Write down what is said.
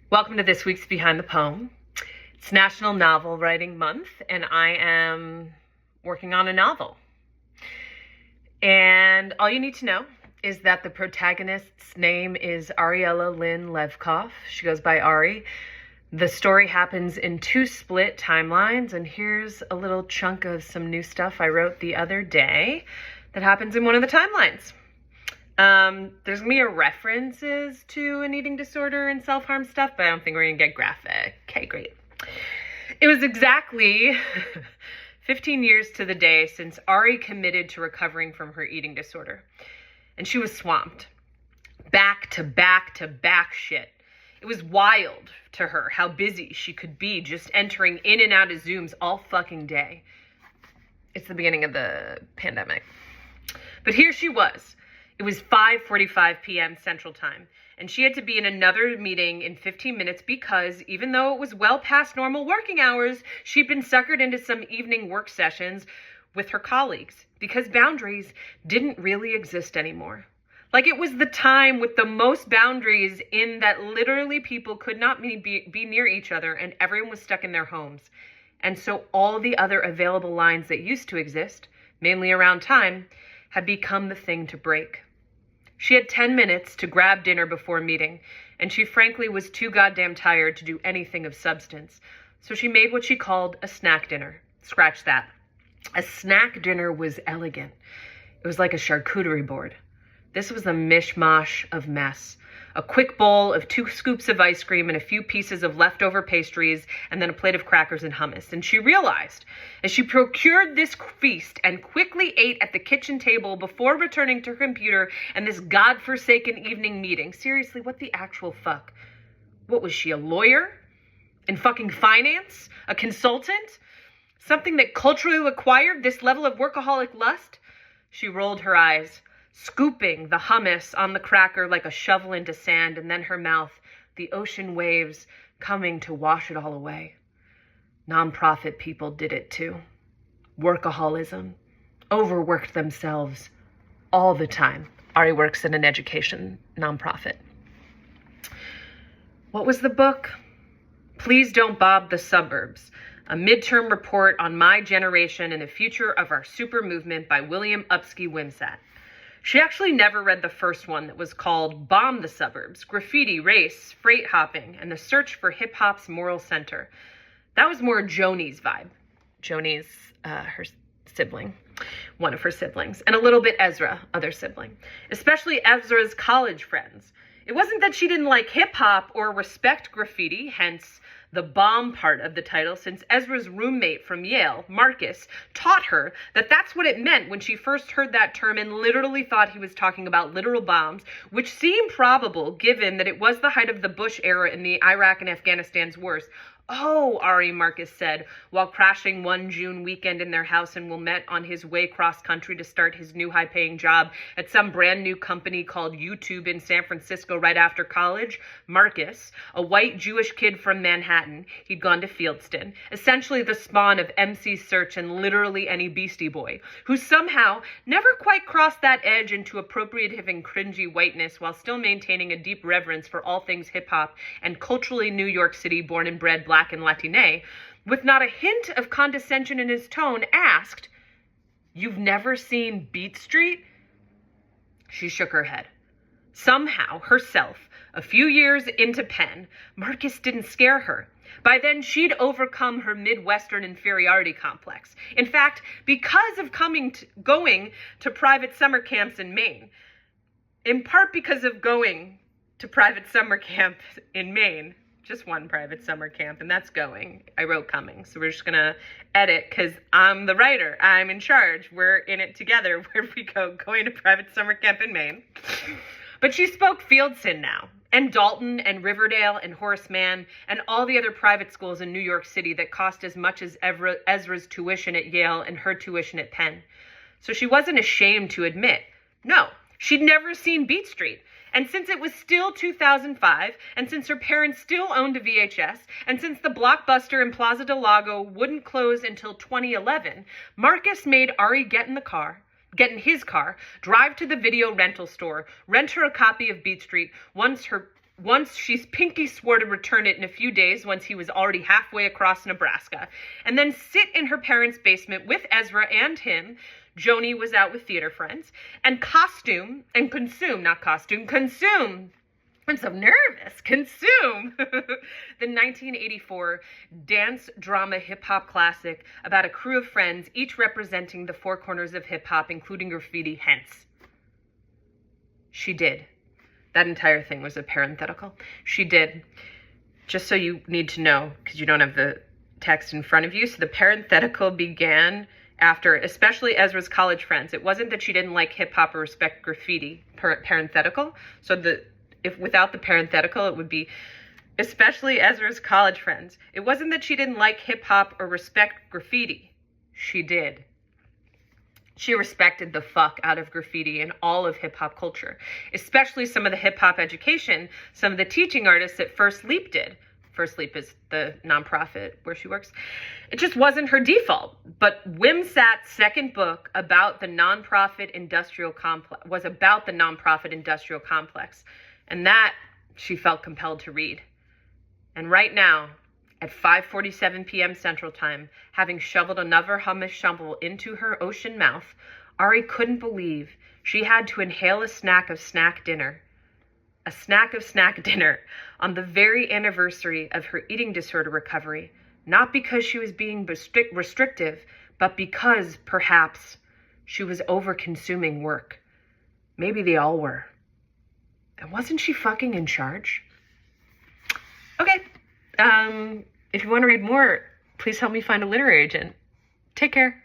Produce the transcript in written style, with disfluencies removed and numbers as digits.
Welcome to this week's Behind the Poem. It's National Novel Writing Month, and I am working on a novel. And all you need to know is that the protagonist's name is Ariella Lynn Levkoff. She goes by Ari. The story happens in 2 split timelines, and here's a little chunk of some new stuff I wrote the other day that happens in one of the timelines. There's gonna be references to an eating disorder and self-harm stuff, but I don't think we're gonna get graphic. Okay, great. It was exactly 15 years to the day since Ari committed to recovering from her eating disorder. And she was swamped. Back to back to back shit. It was wild to her how busy she could be just entering in and out of Zooms all fucking day. It's the beginning of the pandemic. But here she was. It was 5:45 p.m. Central Time, and she had to be in another meeting in 15 minutes because, even though it was well past normal working hours, she'd been suckered into some evening work sessions with her colleagues because boundaries didn't really exist anymore. Like, it was the time with the most boundaries in that literally people could not be near each other and everyone was stuck in their homes. And so all the other available lines that used to exist, mainly around time, had become the thing to break. She had 10 minutes to grab dinner before meeting, and she frankly was too goddamn tired to do anything of substance. So she made what she called a snack dinner. Scratch that. A snack dinner was elegant. It was like a charcuterie board. This was a mishmash of mess. A quick bowl of 2 scoops of ice cream and a few pieces of leftover pastries, and then a plate of crackers and hummus. And she realized, as she procured this feast and quickly ate at the kitchen table before returning to her computer and this godforsaken evening meeting, seriously, what the actual fuck? What was she, a lawyer? In fucking finance? A consultant? Something that culturally required this level of workaholic lust? She rolled her eyes, scooping the hummus on the cracker like a shovel into sand, and then her mouth, the ocean waves coming to wash it all away. Nonprofit people did it too. Workaholism. Overworked themselves all the time. Ari works in an education nonprofit. What was the book? Please Don't Bob the Suburbs. A midterm report on my generation and the future of our super movement by William Upsky Wimsatt. She actually never read the first one that was called Bomb the Suburbs, Graffiti, Race, Freight Hopping, and the Search for Hip-Hop's Moral Center. That was more Joni's vibe. Joni's her sibling, one of her siblings, and a little bit Ezra, other sibling, especially Ezra's college friends. It wasn't that she didn't like hip-hop or respect graffiti, hence the bomb part of the title, since Ezra's roommate from Yale, Marcus, taught her that that's what it meant when she first heard that term and literally thought he was talking about literal bombs, which seemed probable given that it was the height of the Bush era in the Iraq and Afghanistan's wars. Oh, Ari, Marcus said, while crashing one June weekend in their house in Wilmette on his way cross-country to start his new high-paying job at some brand-new company called YouTube in San Francisco right after college. Marcus, a white Jewish kid from Manhattan, he'd gone to Fieldston, essentially the spawn of MC Search and literally any Beastie Boy, who somehow never quite crossed that edge into appropriative and cringy whiteness while still maintaining a deep reverence for all things hip-hop and culturally New York City born and bred Black and Latine, with not a hint of condescension in his tone, asked, "You've never seen Beat Street?" She shook her head. Somehow, herself, a few years into Penn, Marcus didn't scare her. By then, she'd overcome her Midwestern inferiority complex. In fact, because of going to private summer camps in Maine, in part because of going to private summer camp in Maine, just one private summer camp, and that's going. I wrote coming, so we're just gonna edit because I'm the writer. I'm in charge. We're in it together. Where we go, going to private summer camp in Maine. But she spoke Fieldston now, and Dalton, and Riverdale, and Horace Mann, and all the other private schools in New York City that cost as much as Ezra's tuition at Yale and her tuition at Penn. So she wasn't ashamed to admit, no, she'd never seen Beat Street. And since it was still 2005, and since her parents still owned a VHS, and since the Blockbuster in Plaza del Lago wouldn't close until 2011, Marcus made Ari get in his car, drive to the video rental store, rent her a copy of Beat Street once her Once she pinky swore to return it in a few days once he was already halfway across Nebraska, and then sit in her parents' basement with Ezra and him. Joni was out with theater friends, and consume. I'm so nervous. Consume the 1984 dance drama hip hop classic about a crew of friends, each representing the four corners of hip hop, including graffiti, hence. She did. That entire thing was a parenthetical. She did. Just so you need to know, because you don't have the text in front of you. So the parenthetical began after, especially Ezra's college friends. It wasn't that she didn't like hip hop or respect graffiti. Parenthetical. So if without the parenthetical, it would be especially Ezra's college friends. It wasn't that she didn't like hip hop or respect graffiti. She did. She respected the fuck out of graffiti and all of hip-hop culture, especially some of the hip-hop education some of the teaching artists at First Leap did. First Leap is the nonprofit where she works. It just wasn't her default. But Wimsat's second book about the nonprofit industrial complex was about the nonprofit industrial complex, and that she felt compelled to read. And right now, at 5:47 p.m. Central Time, having shoveled another hummus shovel into her ocean mouth, Ari couldn't believe she had to inhale a snack of snack dinner. A snack of snack dinner on the very anniversary of her eating disorder recovery, not because she was being restrictive, but because, perhaps, she was over-consuming work. Maybe they all were. And wasn't she fucking in charge? Okay. If you want to read more, please help me find a literary agent. Take care.